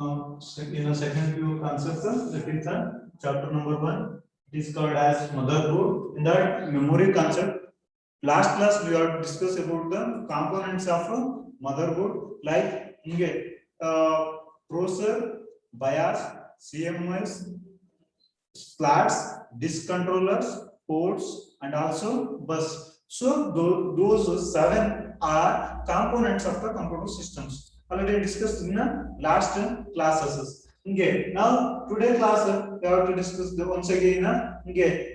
In a second view concept, that is chapter number 1. It is called as motherboard. In that memory concept, last class we have discussed about the components of a motherboard, like processor, BIOS, CMOS, slots, disk controllers, ports, and also bus. So those 7 are components of the computer systems. Already discussed in the last classes. Okay. Now today class we have to discuss the once again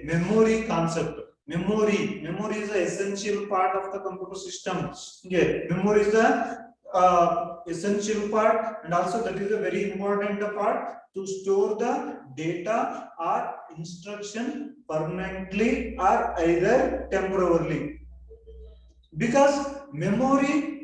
memory concept. Memory is the essential part of the computer system. Okay. Memory is the essential part, and also that is a very important part to store the data or instruction permanently or either temporarily, because memory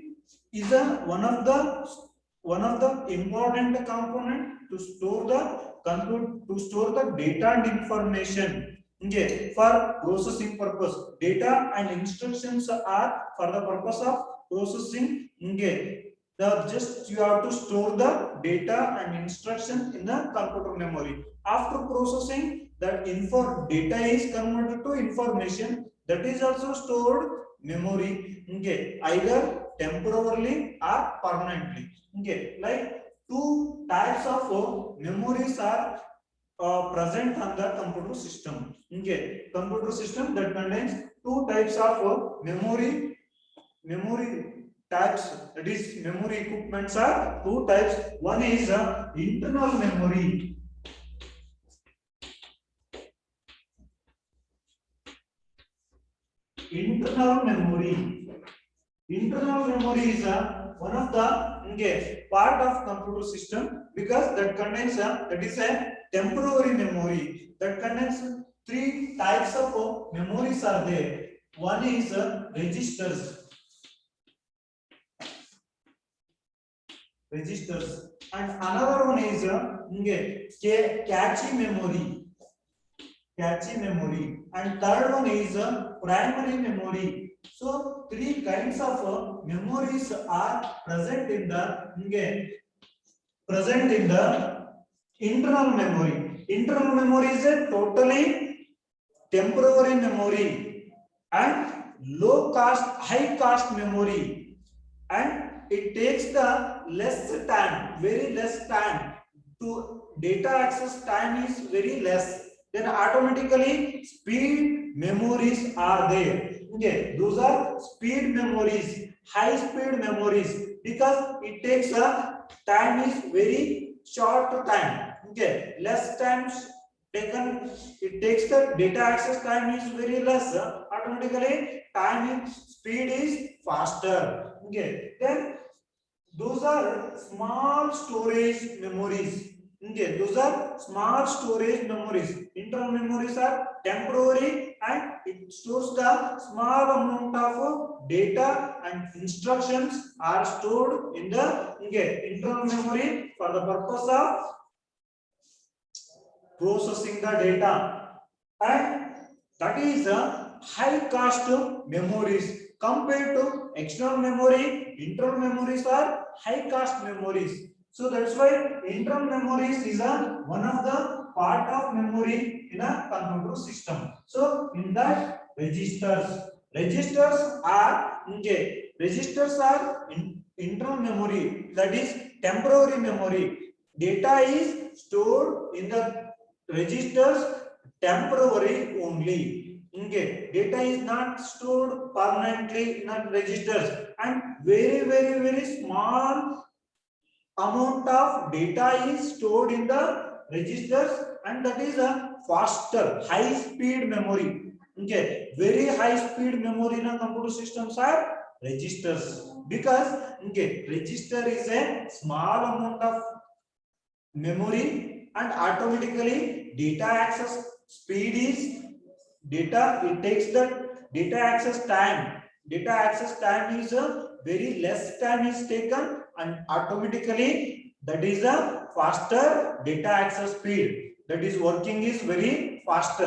is one of the important component to store the data and information. Okay, for processing purpose, data and instructions are for the purpose of processing. Okay, just you have to store the data and instruction in the computer memory. After processing, that data is converted to information, that is also stored memory. Okay, either temporarily or permanently. Okay, like two types of memories are present on the computer system. Okay, computer system that contains two types of memory types, that is memory equipments are two types. One is internal memory. Internal memory is one of the part of computer system, because that contains that is a temporary memory that contains three types of memories are there. One is registers, and another one is cache memory, and third one is primary memory. So three kinds of memories are present in the internal memory. Internal memory is a totally temporary memory and high cost memory, and it takes the very less time to data access. Time is very less, then automatically speed memories are there. Okay, those are speed memories, high speed memories, because it takes a time is very short time. Okay, less time taken, it takes the data access time is very less, automatically time is speed is faster. Okay, then those are small storage memories. Okay, those are small storage memories. Internal memories are temporary and it stores the small amount of data, and instructions are stored in the internal memory for the purpose of processing the data, and that is a high cost memories compared to external memory. Internal memories are high cost memories, so that's why internal memories is a one of the part of memory in a computer system. So in that registers are internal memory, that is temporary memory. Data is stored in the registers temporary only. Okay, data is not stored permanently in the registers, and very small amount of data is stored in the registers, and that is a faster high speed memory. Okay, very high speed memory in a computer systems are registers, because register is a small amount of memory, and automatically data access speed is it takes the data access time is a very less time is taken, and automatically that is a faster data access speed, that is working is very fast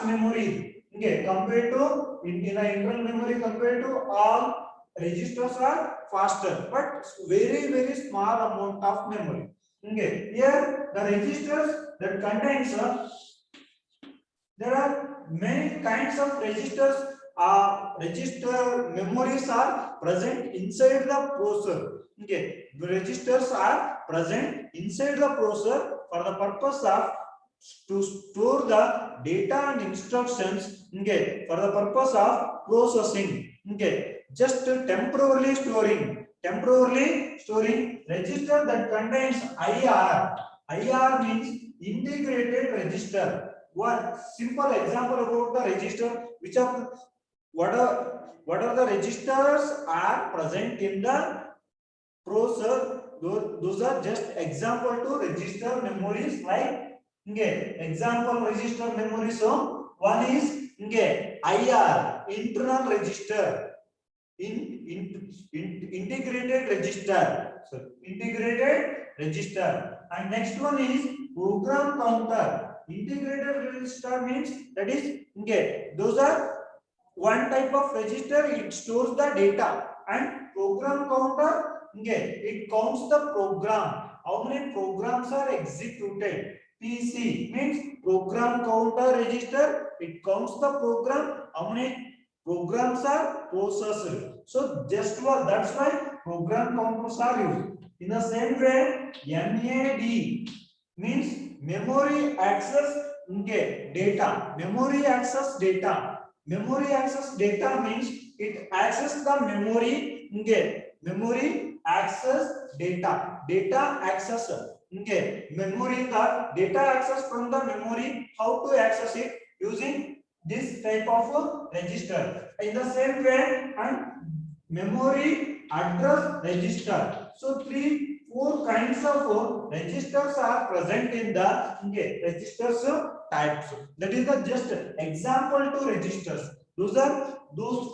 memory. Okay, compared to in a internal memory, compared to all registers are faster, but very small amount of memory. Okay, here the registers that contains there are many kinds of registers. Register memories are present inside the processor. Okay, the registers are present inside the processor for the purpose of to store the data and instructions. Okay, for the purpose of processing. Okay, just temporarily storing register that contains IR. IR means integrated register. One simple example about the register, which are what are the registers are present in the processor. Those are just example to register memories like example register memories. So one is IR internal register integrated register. So integrated register, and next one is program counter. Integrated register means that is those are one type of register. It stores the data, and program counter it counts the program. How many programs are executed? PC means program counter register. It counts the program. How many programs are processed? So just that's why program counters are used. In the same way, MAD means memory access data. Memory access data. Memory access data means it access the memory. Memory access data. Data access. Memory the data access from the memory. How to access it? Using this type of register. In the same way, and memory address register. So four kinds of registers are present in the registers types. That is the just example to registers. Those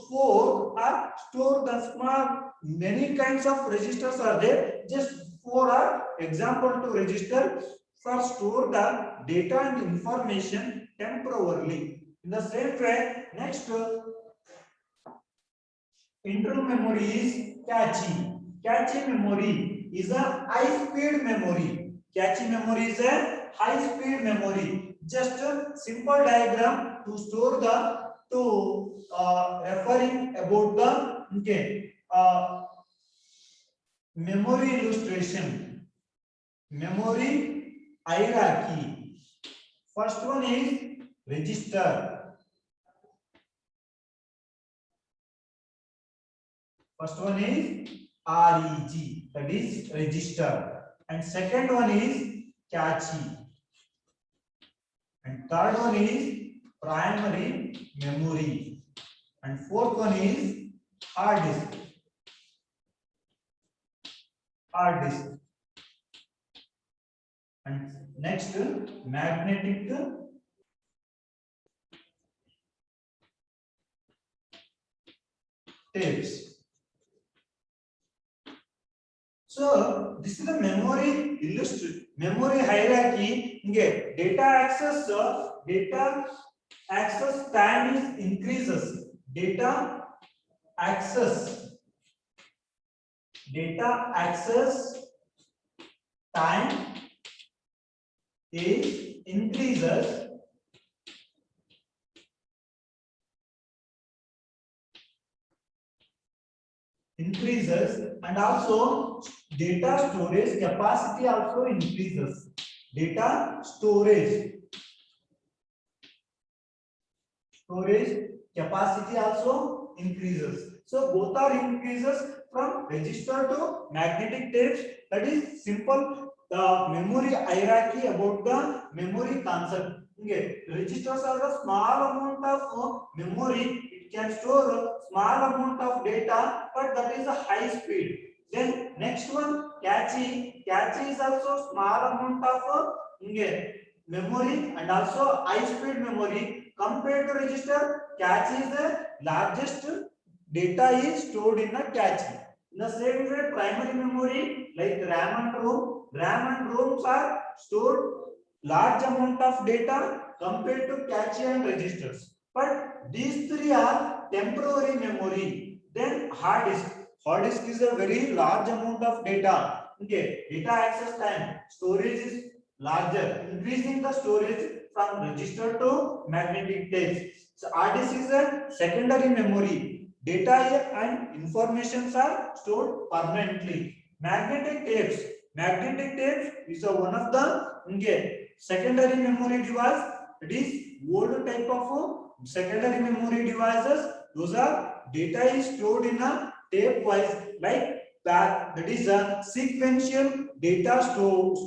four are stored the small. Many kinds of registers are there. Just four are example to register for store the data and information temporarily. In the same way, next internal memory is cache. Cache memory is a high-speed memory. Cache memory is a high-speed memory. Just a simple diagram to store the referring about the memory illustration, memory hierarchy. First one is register. First one is REG, that is register, and second one is cache, and third one is primary memory, and fourth one is hard disk. Hard disk, and next magnetic tapes. So this is the memory hierarchy. Data access time is increases. Data access time is increases, and also data storage capacity also increases. Data storage capacity also increases. So both are increases from register to magnetic tapes. That is simple memory hierarchy about the memory concept. Registers are the small amount of memory. It can store small amount of data, but that is a high speed. Then next one, cache. Cache is also small amount of memory and also high speed memory. Compared to register, cache is the largest data is stored in a cache. In the same way, primary memory like RAM and ROMs are stored large amount of data compared to cache and registers. But these three are temporary memory. Then hard disk. hard disk is a very large amount of data. Okay, data access time, storage is larger, increasing the storage from register to magnetic tapes. So hard disk is a secondary memory. Data and informations are stored permanently. Magnetic tapes is a one of the secondary memory device. It is old type of secondary memory devices. Those are data is stored in a tape wise like that is a sequential data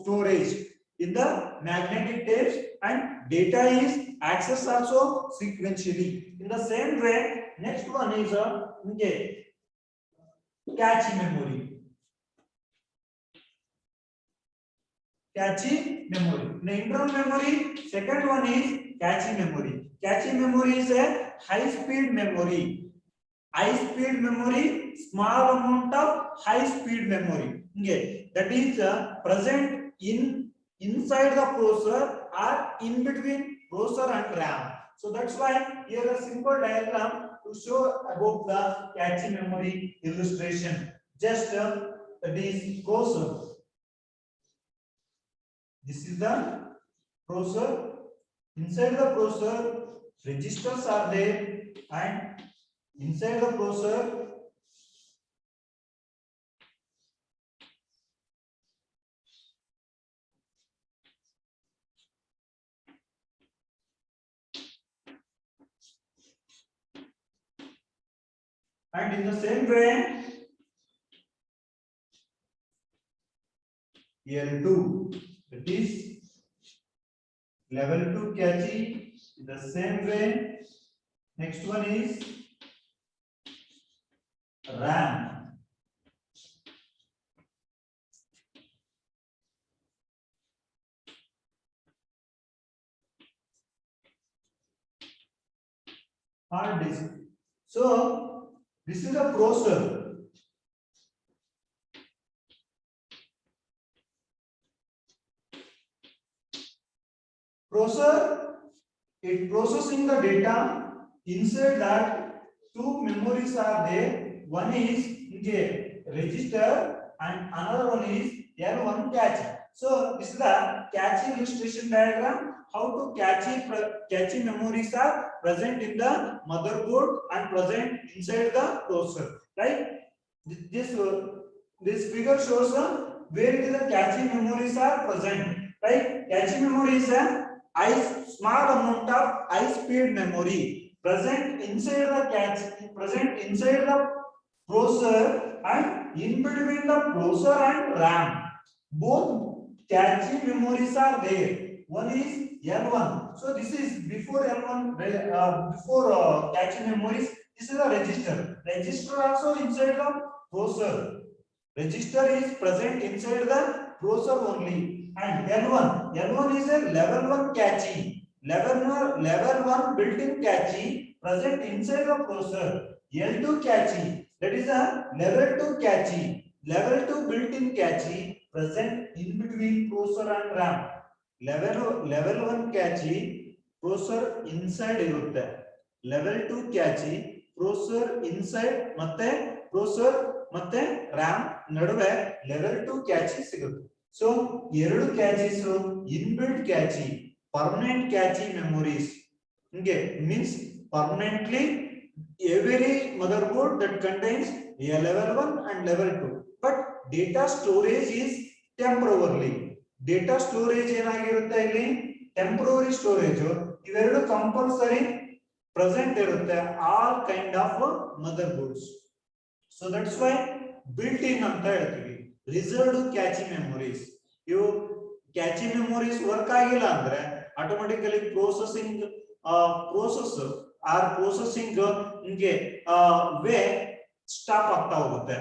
storage in the magnetic tapes, and data is accessed also sequentially. In the same way, next one is a cache memory. Cache memory. In the internal memory, second one is cache memory. Cache memory is a high speed memory. High speed memory, small amount of high speed memory. Okay, that is present inside the processor or in between processor and RAM. So that's why here a simple diagram to show about the cache memory illustration. Just that is processor. This is the processor. Inside the processor, registers are there, and inside the processor and in the same way L2, that is level 2 cache. In the same way, next one is RAM. Hard disk. So this is a processor. Processor, it processing the data. Inside that, two memories are there. One is register and another one is L1 cache. So this is the cache illustration diagram. How to cache memories are present in the motherboard and present inside the processor. Right? This figure shows where it is the cache memories are present. Right? Cache memory is a small amount of high speed memory present inside the cache, present inside the processor and in between the processor and RAM. Both cache memories are there. One is L1. So this is before L1, before cache memories. This is a register. Register also inside the processor. Register is present inside the processor only. And L1 is a level 1 cache. Level 1 built-in cache present inside the processor. L2 cache, that is a level 2 cache. Level 2 built-in cache present in between processor and RAM. Level 1 cache processor inside irutte. Level 2 cache processor inside ಮತ್ತೆ processor ಮತ್ತೆ RAM ನಡುವೆ level 2 cache ಸಿಗುತ್ತೆ. So ಎರಡು caches inbuilt cache, permanent cache memories. Okay, means permanently every motherboard that contains a level 1 and level 2, but data storage is temporarily. Data storage ಏನಾಗಿರುತ್ತೆ ಇಲ್ಲಿ temporary storage. ಇವೆರಡು compulsory present ಇರುತ್ತೆ all kind of motherboards. So that's why built in ಅಂತ ಹೇಳ್ತೀವಿ. Reserved cache memories. ಇವು cache memories work ಆಗಿಲ್ಲ ಅಂದ್ರೆ automatically process ಹಿಂಗೆ ವೇ ಸ್ಟಾಪ್ ಆಗ್ತಾ ಹೋಗುತ್ತೆ.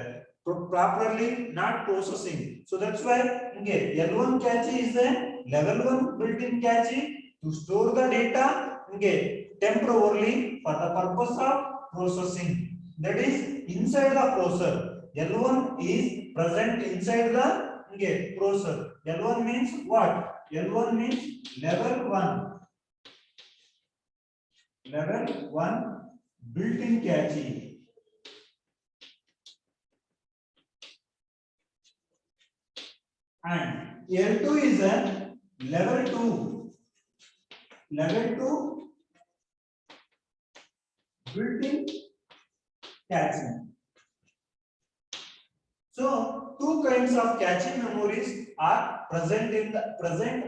Properly not processing. So that's why L1 cache is a level 1 built-in cache to store the data temporarily for the purpose of processing. That is inside the processor. L1 is present inside the processor. L1 means what? L1 means level 1 built-in cache. and L2 is a level 2 built-in caching. So two kinds of caching memories are present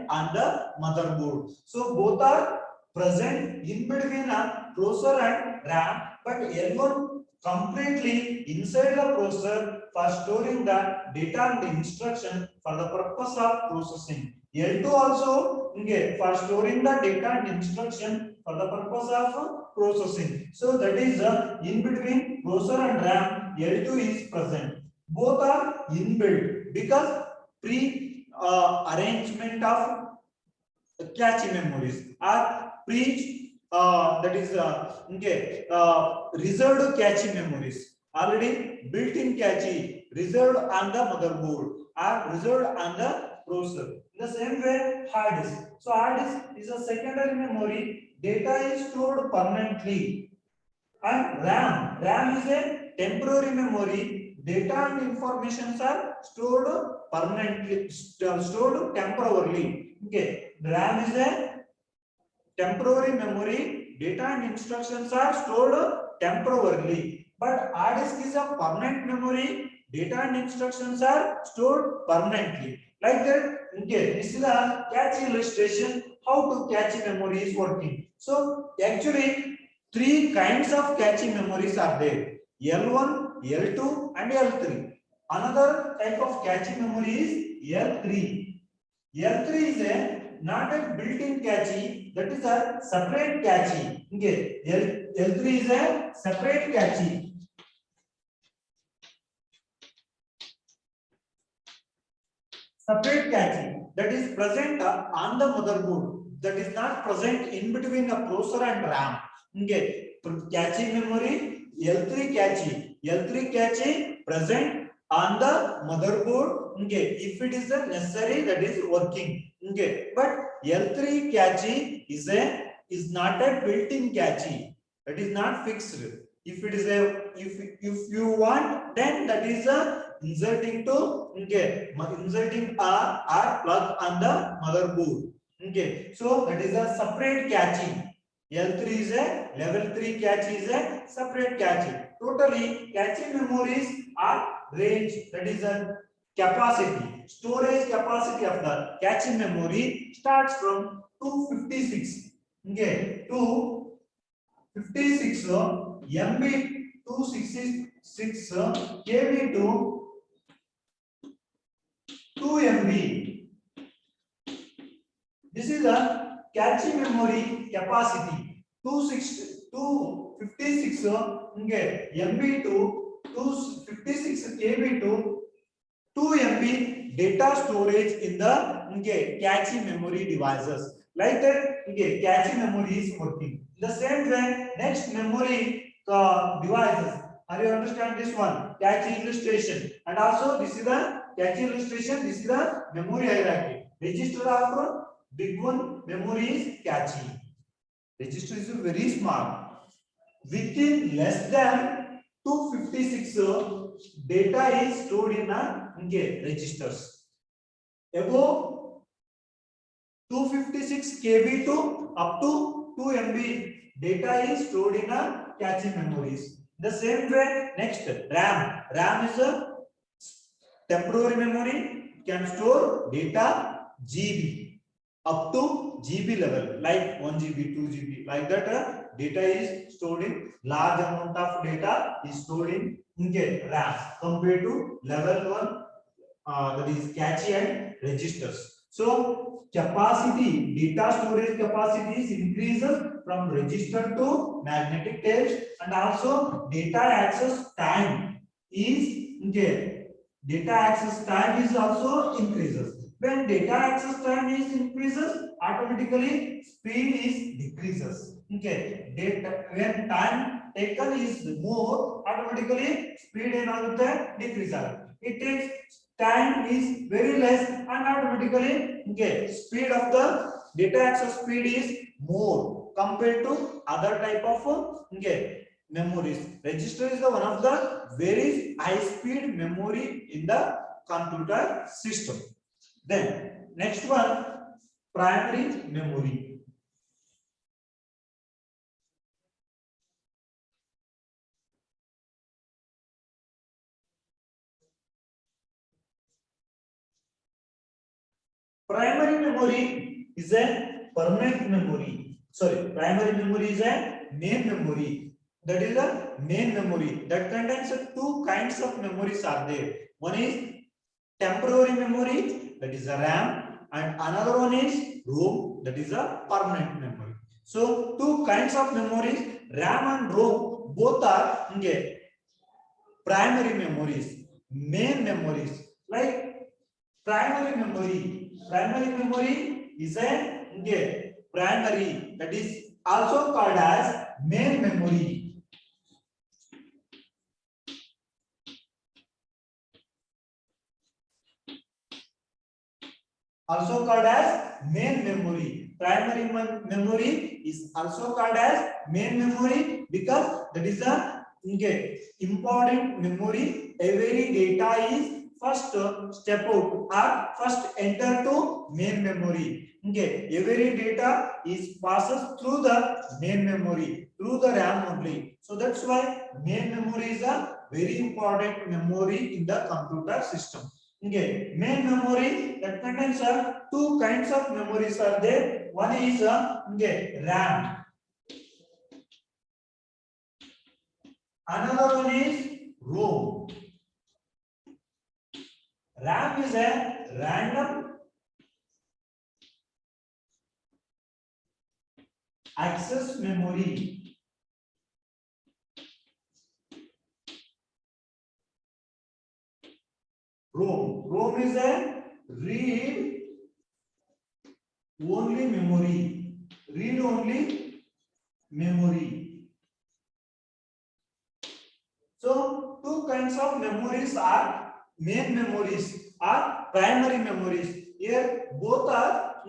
on the motherboard. So both are present in between a processor and RAM, but L1 completely inside the processor for storing the data and the instruction for the purpose of processing. L2 also for storing the data and instruction for the purpose of processing. So that is in between processor and RAM, L2 is present. Both are inbuilt because pre arrangement of cache memories are pre that is reserved cache memories already built in cache reserved on the motherboard are reserved on the processor. In the same way, hard disk. So hard disk is a secondary memory. Data is stored permanently, and RAM is a temporary memory. Data and informations are stored permanently, stored temporarily. Okay, RAM is a temporary memory. Data and instructions are stored temporarily, but hard disk is a permanent memory. Data and instructions are stored permanently. Like that. Okay, this is a cache illustration. How to cache memory is working. So actually, three kinds of cache memories are there: L1, L2, and L3. Another type of cache memory is L3. L3 is a not a built-in cache, that is a separate cache. Okay, L3 is a separate cache. Separate cache that is present on the motherboard, that is not present in between the processor and RAM. Okay, cache memory L3 cache present on the motherboard. Okay, if it is necessary, that is working. Okay, but L3 cache is not a built-in cache. That is not fixed. If it is a if you want, then that is a inserting a plug on the motherboard. Okay, so that is a separate cache. L3 is a level 3 cache is a separate cache. Totally cache memories are range, that is a storage capacity of the cache memory starts from 256 to 56 MB 266 KB to 2 MB. This is a cache memory capacity 256 MB to 256 KB to 2 MB data storage in the cache memory devices. Like that, cache memory is working. The same way, next memory devices. Are you understand this one? Cache illustration, and also this is the cache illustration. This is the memory hierarchy. Register of big one memory is cache. Register is very small. Within less than 256 data is stored in registers. Above 256 KB to up to 2 MB data is stored in a cache memories. The same way, next RAM. RAM is a temporary memory, can store data GB up to GB level, like 1 GB, 2 GB, like that. Data is stored in large amount of data is stored in RAM compared to level 1, that is cache and registers. So capacity, data storage capacity is increases from register to magnetic tapes, and also data access time is data access time is also increases. When data access time is increases, automatically speed is decreases. Data when time taken is more, automatically speed decreases. It takes time is very less, and automatically speed of the data access speed is more compared to other type of memories. Register is the one of the very high speed memory in the computer system. Then next one, primary memory. Primary memory is a permanent memory. Sorry, primary memory is a main memory. That is a main memory that contains two kinds of memories are there. One is temporary memory, that is a RAM, and another one is ROM, that is a permanent memory. So two kinds of memories, RAM and ROM, both are primary memories, main memories. Like primary memory is a primary, that is also called as main memory. Also called as main memory. Primary memory is also called as main memory because that is a important memory. Every data is first step out or first enter to main memory. Every data is passes through the main memory, through the RAM only. So that's why main memory is a very important memory in the computer system. Main memory that contains two kinds of memories are there. One is RAM. Another one is ROM. RAM is a random access memory. ROM is a read only memory. Read only memory. So two kinds of memories are main memories or primary memories. Here both are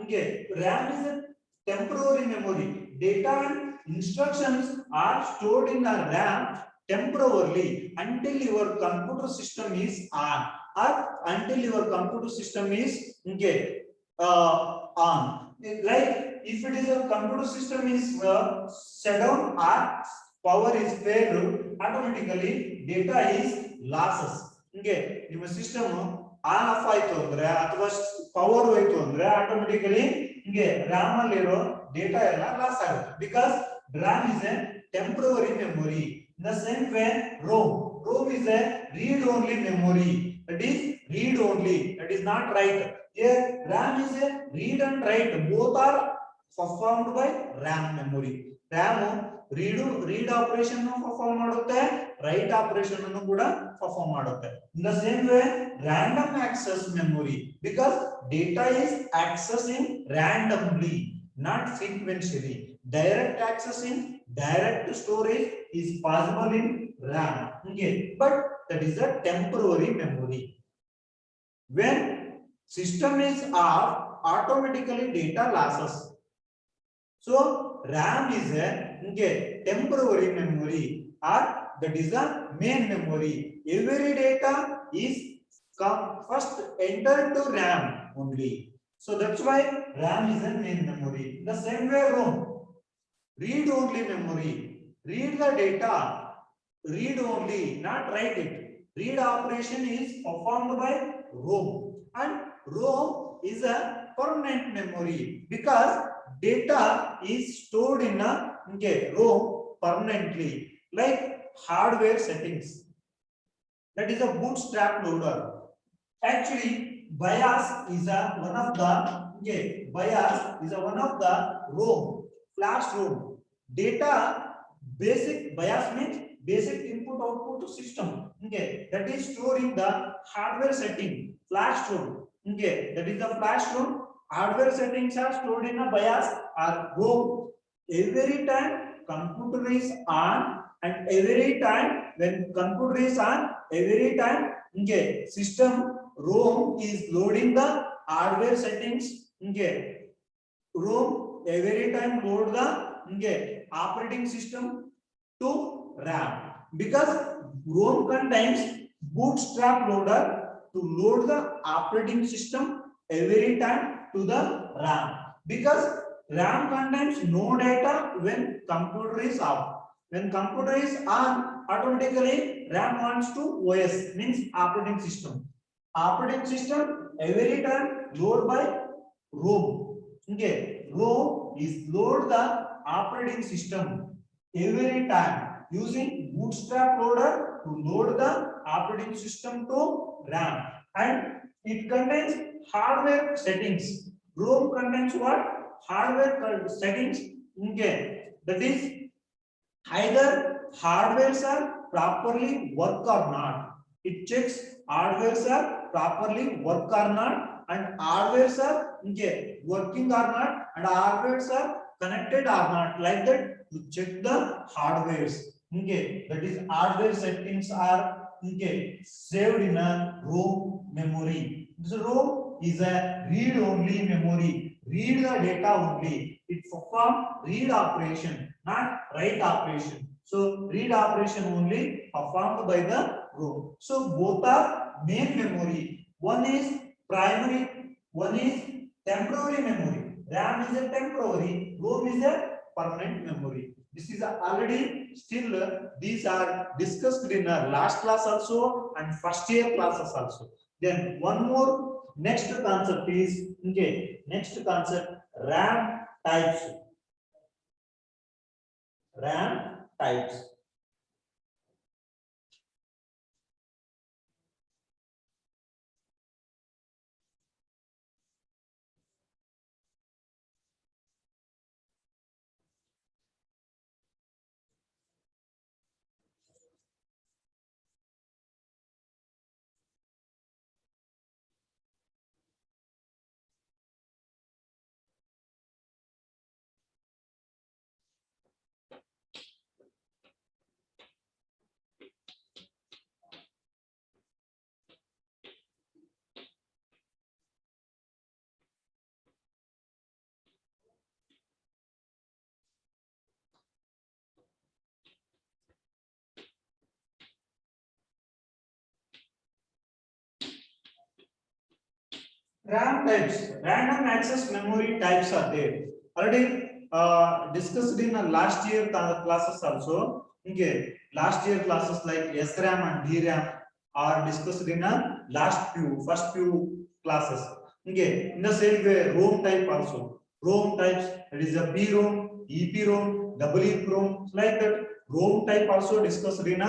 RAM is a temporary memory. Data and instructions are stored in a RAM temporarily until your computer system is on or until your computer system is on. Like if it is a computer system is shut down or power is failed, automatically data is losses. Your system on off ಆಯ್ತು ಅಂದ್ರೆ ಅಥವಾ power ಹೋಯ್ತು ಅಂದ್ರೆ automatically RAM ಅಲ್ಲಿರೋ data ಎಲ್ಲ loss ಆಗುತ್ತೆ because RAM is a temporary memory. In the same way ROM is a read only memory. That is read only, that is not write. Here RAM is a read and write, both are performed by RAM memory. RAM read operation perform ಮಾಡುತ್ತೆ, write operation ಅನ್ನು ಕೂಡ perform ಮಾಡುತ್ತೆ. In the same way random access memory, because data is accessing randomly, not sequentially. Direct accessing, direct storage is possible in RAM. But that is a temporary memory. When system is off, automatically data losses. So RAM is a temporary memory, or that is a main memory. Every data is first entered to RAM only. So that's why RAM is a main memory. The same way ROM, read only memory. Read the data, read only, not write it. Read operation is performed by ROM, and ROM is a permanent memory because data is stored in a ROM permanently, like hardware settings. That is a bootstrap loader. Actually BIOS is one of the ROM, flash ROM. Data basic BIOS means basic input output system. That is stored in the hardware setting, flash ROM. That is the flash ROM. Hardware settings are stored in a BIOS or ROM. Every time computer is on, and every time when computer is on, every time system ROM is loading the hardware settings. ROM every time load the operating system to RAM, because ROM contains bootstrap loader to load the operating system every time to the RAM, because RAM contains no data when computer is off. When computer is on, automatically RAM wants to OS, means operating system. Operating system every time load by ROM. Okay, ROM is load the operating system every time using Bootstrap loader to load the operating system to RAM, and it contains hardware settings. ROM contains what? Hardware settings. Okay, that is either hardwares are properly work or not. It checks hardwares are properly work or not, and hardwares are working or not, and hardwares are connected or not. Like that, to check the hardwares. That is hardware settings are saved in a ROM memory. This ROM is a read-only memory. Read the data only. It performs read operation, not write operation. So read operation only performed by the ROM. So both are main memory. One is primary, one is temporary memory. RAM is a temporary, ROM is a permanent memory. This is already still these are discussed in our last class also and first year classes also. Then one more next concept is next concept RAM types. RAM types. RAM types, random access memory types are there. Already discussed in last year classes also. Last year classes like SRAM and DRAM are discussed in first few classes. In the same way, ROM type also. ROM types, that is a BROM, EPROM, EEPROM, like that. ROM type also discussed in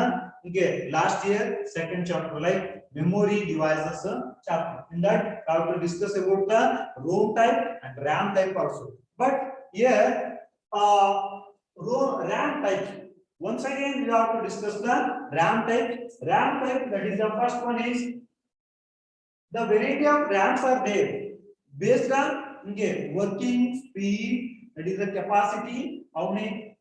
last year second chapter, like memory devices chapter. In that, I have to discuss about the ROM type and RAM type also. But here, RAM type. Once again, we have to discuss the RAM type. RAM type, that is the first one is the variety of RAMs are there based on working speed, that is the capacity, how many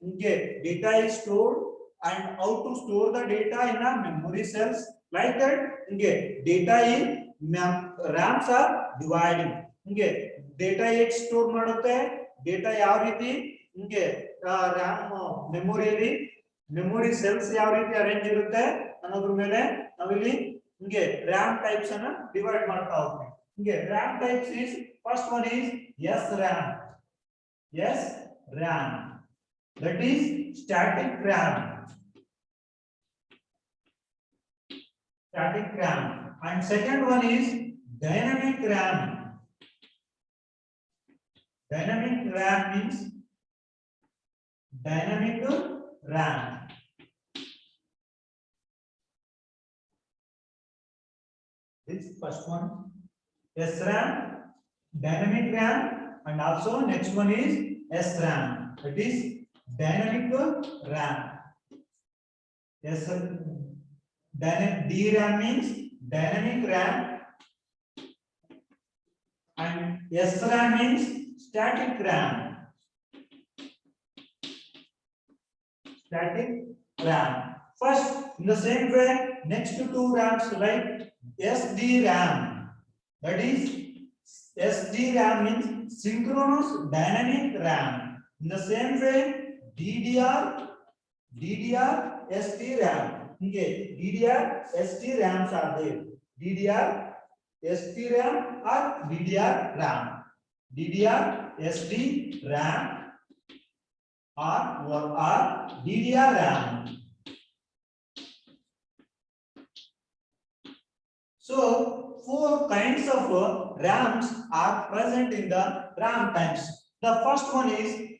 data is stored, and how to store the data in a memory cells. Like that, data in RAMs are dividing. Data ek store ಮಾಡುತ್ತೆ, data ಯಾವ ರೀತಿ RAM memory memory cells ಯಾವ ರೀತಿ arrange ಇರುತ್ತೆ ಅನ್ನೋದ್ರ ಮೇಲೆ ನಾವಿಲ್ಲಿ RAM types ಅನ್ನು ಡಿವೈಡ್ ಮಾಡ್ತಾ ಹೋಗ್ತೀವಿ. RAM types is first one is SRAM. SRAM, that is static RAM. Static RAM. And second one is dynamic RAM. Dynamic RAM means dynamic RAM. This first one SRAM, dynamic RAM, and also next one is SRAM, that is dynamic RAM. DRAM means dynamic RAM, and SRAM means static RAM. Static RAM. First, in the same way, next to two RAMs like SDRAM. That is SDRAM means synchronous dynamic RAM. In the same way, DDR, SDRAM. DDR, SDRAMs are there. DDR, ST-RAM or DDR-RAM. DDR, SD, RAM or DDR-RAM. So, four kinds of RAMs are present in the RAM types. The first one is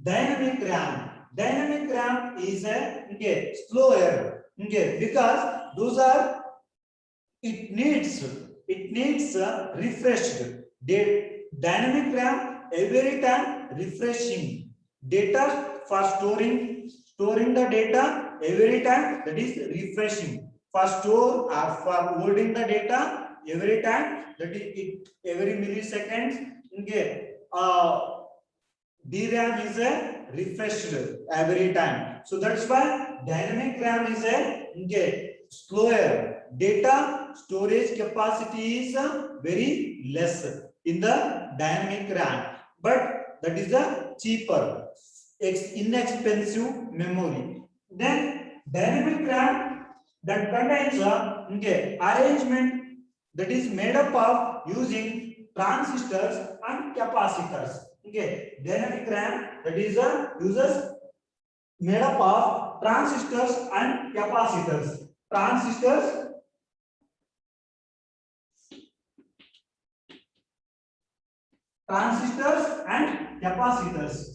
dynamic RAM. Dynamic RAM is a slower because those are it needs refreshed. Dynamic RAM every time refreshing data for storing the data every time, that is refreshing. For store or for holding the data every time, that is it every milliseconds. DRAM is a refreshed every time. So that's why dynamic RAM is a slower. Data storage capacity is very less in the dynamic RAM, but that is a cheaper, inexpensive memory. Then dynamic RAM that contains arrangement that is made up of using transistors and capacitors. Dynamic RAM that is uses made up of transistors and capacitors. Transistors and capacitors.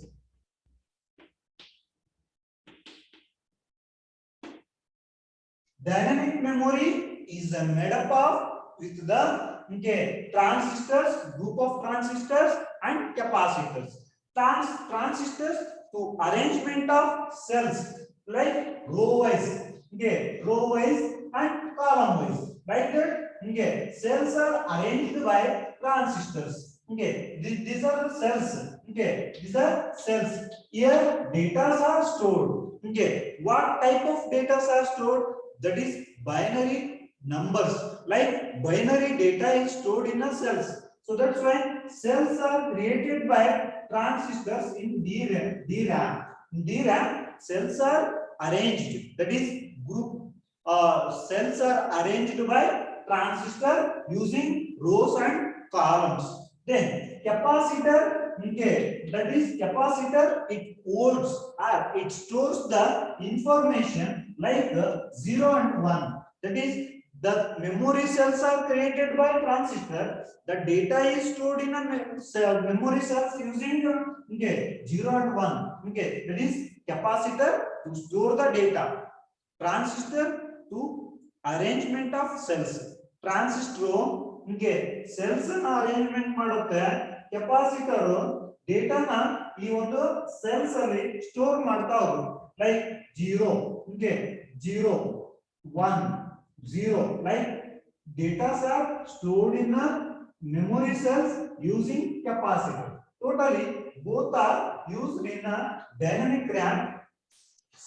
Dynamic memory is made up of with the transistors, group of transistors and capacitors. Transistors to arrangement of cells like row wise, row wise and column wise. Like that, cells are arranged by transistors. These are the cells. These are cells. Here data are stored. What type of data are stored? That is binary numbers. Like binary data is stored in a cells. So that's why cells are created by transistors in DRAM. In DRAM, cells are arranged. That is group. Cells are arranged by transistor using rows and columns. Then capacitor. That is capacitor. It holds or it stores the information like 0 and 1. That is the memory cells are created by transistor. The data is stored in a memory cells using 0 and 1. That is capacitor to store the data. Transistor to arrangement of cells. Transistor cells arrangement ಮಾಡುತ್ತೆ. Capacitor ಡೇಟಾನ ಈ ಒಂದು cells ಅಲ್ಲಿ store ಮಾಡ್ತಾ ಹೋಗುತ್ತೆ. Like 0 0 1 0, like data are stored in a memory cells using capacitor. Totally both are used in a dynamic RAM.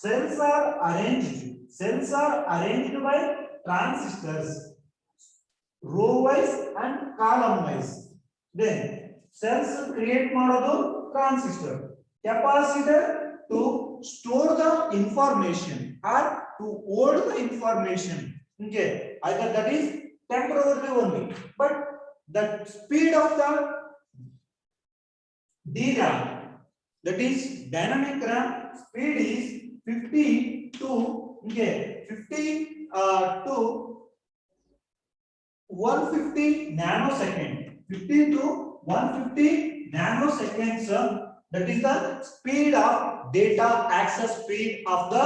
Cells are arranged by transistors row wise and column wise. Then cells create ಮಾಡೋದು transistor. Capacitor to store the information or to hold the information. Either that is temporarily only, but the speed of the DRAM, that is dynamic RAM, speed is 50 to 150 nanosecond. 50 to 150 nanoseconds. That is the speed of data access speed of the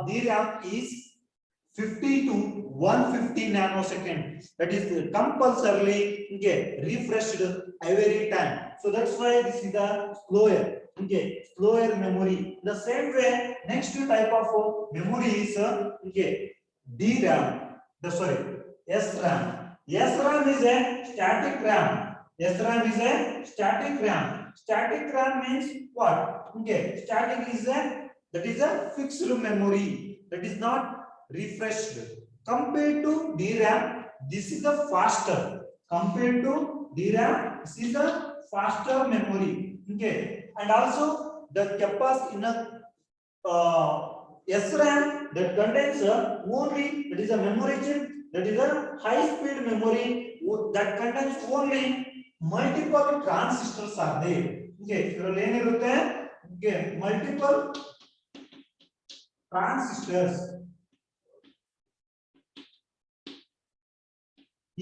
DRAM is 50 to 150 nanosecond. That is compulsorily refreshed every time. So that's why this is the slower memory. The same way, next type of memory is DRAM. SRAM. SRAM is a static RAM. SRAM is a static RAM. Static RAM means what? Static is that is a fixed memory that is not refreshed. Compared to DRAM, this is the faster. Compared to DRAM, this is a faster memory. And also the capacity in a SRAM that contains only, that is a memory chip that is a high speed memory that contains only multiple transistors are there. Okay, ಇದರಲ್ಲಿ ಏನಿರುತ್ತೆ? Okay, multiple transistors.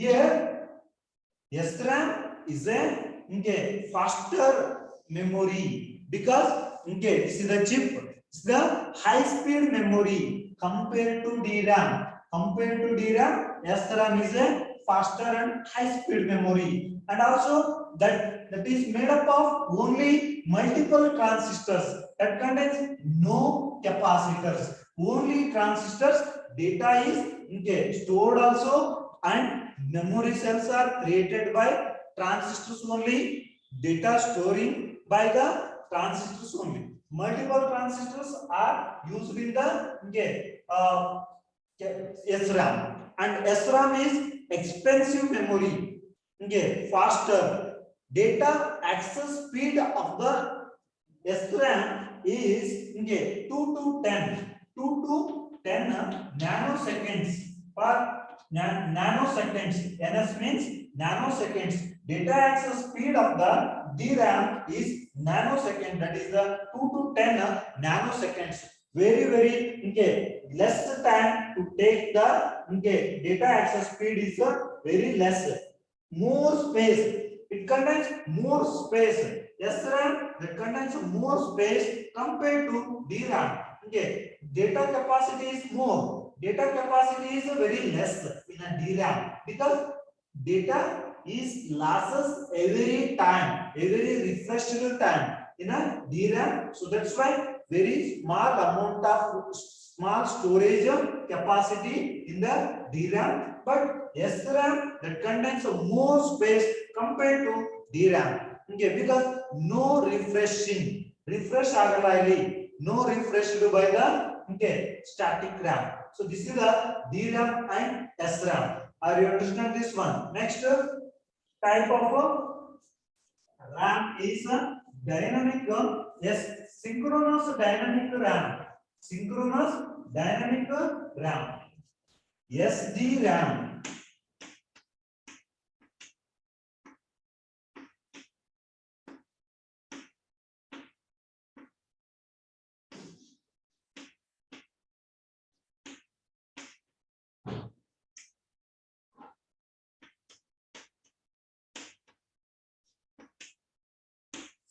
Here SRAM is a faster memory because this is the chip. It's the high speed memory compared to DRAM. Compared to DRAM, SRAM is a faster and high speed memory, and also that is made up of only multiple transistors that contains no capacitors. Only transistors. Data is stored also, and memory cells are created by transistors only. Data storing by the transistors only. Multiple transistors are used in the SRAM, and SRAM is expensive memory. Faster data access speed of the SRAM is 2 to 10 nanoseconds per nanoseconds. NS means nanoseconds. Data access speed of the DRAM is nanosecond, that is the 2 to 10 nanoseconds. Very less time to take the data access speed is very less. More space, it contains more space. SRAM that contains more space compared to DRAM. Data capacity is more. Data capacity is very less in a DRAM because data is losses every time, every refreshed time in a DRAM. So that's why very small amount of small storage capacity in the DRAM, but SRAM that contains more space compared to DRAM. Because no refresh agala ili, no refreshed by the static RAM. So this is the DRAM and SRAM. Are you understand this one? Next type of RAM is dynamic, synchronous dynamic RAM. Synchronous dynamic RAM, SDRAM.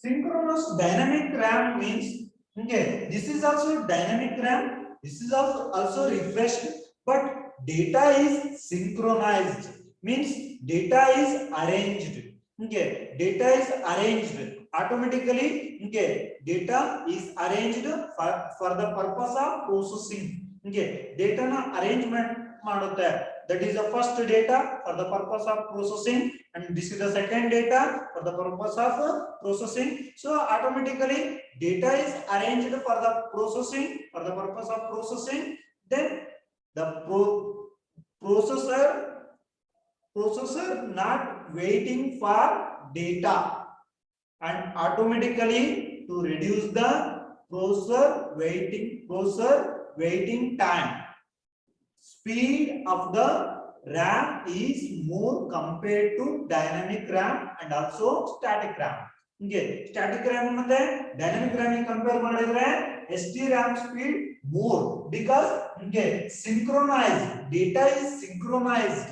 Synchronous dynamic RAM means this is also dynamic RAM, this is also refreshed, but data is synchronized, means data is arranged. Data is arranged automatically. Data is arranged for the purpose of processing. Data na arrangement ಮಾಡುತ್ತೆ. That is the first data for the purpose of processing, and this is the second data for the purpose of processing. So automatically data is arranged for the processing, for the purpose of processing. Then the processor not waiting for data, and automatically to reduce the processor waiting time, speed of the RAM is more compared to dynamic RAM and also static RAM. Static RAM ಮತ್ತೆ dynamic RAM compare ಮಾಡಿದ್ರೆ SDRAM speed more because synchronized, data is synchronized.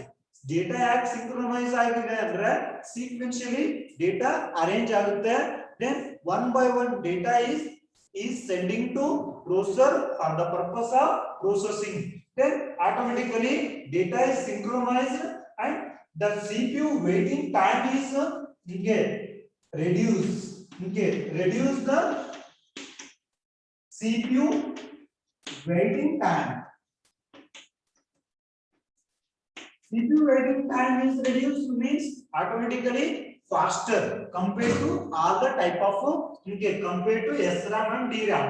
Data ಯಾಕೆ synchronize ಆಗಿದೆ ಅಂದ್ರೆ sequentially data arrange ಆಗುತ್ತೆ, then one by one data is sending to processor for the purpose of processing. Then automatically data is synchronized and the CPU waiting time is reduced. Reduce the CPU waiting time. CPU waiting time is reduced means automatically faster compared to all the type of compared to SRAM and DRAM.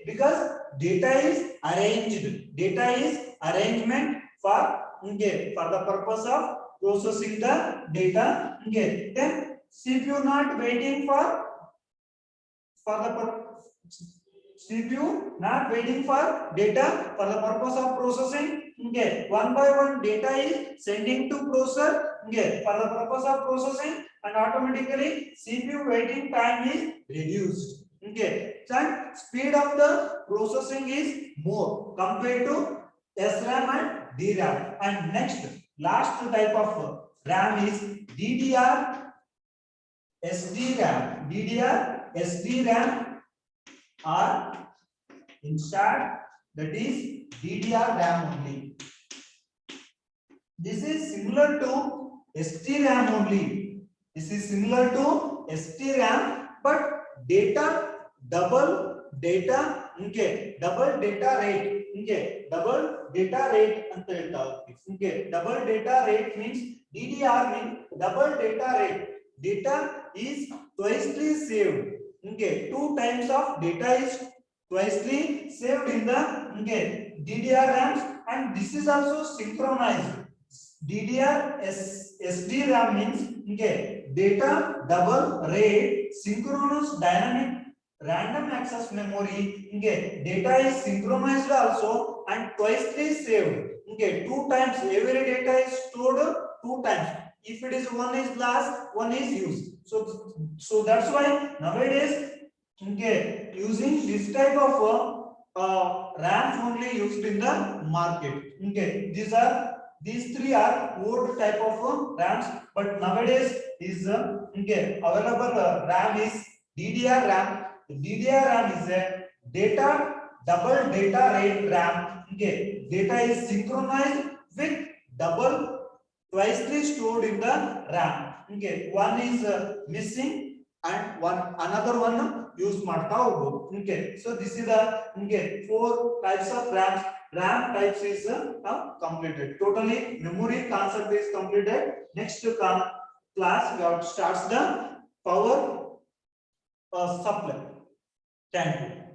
Because data is arranged, data is arrangement for the purpose of processing the data. Then CPU not waiting for the CPU not waiting for data for the purpose of processing. okay, one by one data is sending to processor, okay, for the purpose of processing, and automatically CPU waiting time is reduced, okay, and speed of the processing is more compared to SRAM and DRAM. And next, last type of RAM is DDR SDRAM. DDR SDRAM are installed, that is DDR RAM only. This is similar to STRAM only. This is similar to STRAM, but data double data, okay, double data rate, okay, double data rate anta heltavare, okay, double data rate means DDR means double data rate. Data is twicely saved, okay, 2 times of data is twicely saved in the, okay, DDR RAMs, and this is also synchronized. DDR SDRAM means, okay, data double rate synchronous dynamic random access memory, okay, data is synchronized also and twicely saved, okay, 2 times every data is stored 2 times. If it is one is lost, one is used. So that's why nowadays, okay, using this type of RAMs only used in the market. Okay, these three are old type of RAMs, but nowadays is okay, available RAM is DDR RAM. DDR RAM is a data double data rate RAM. Okay, data is synchronized with double twicely stored in the RAM. Okay, one is missing and one another one use ಮಾಡ್ತಾ ಹೋಗಬಹುದು. Okay, so this is the, okay, 4 types of RAM types is completed. Totally memory concept is completed. Next class we have starts the power supply. Thank you.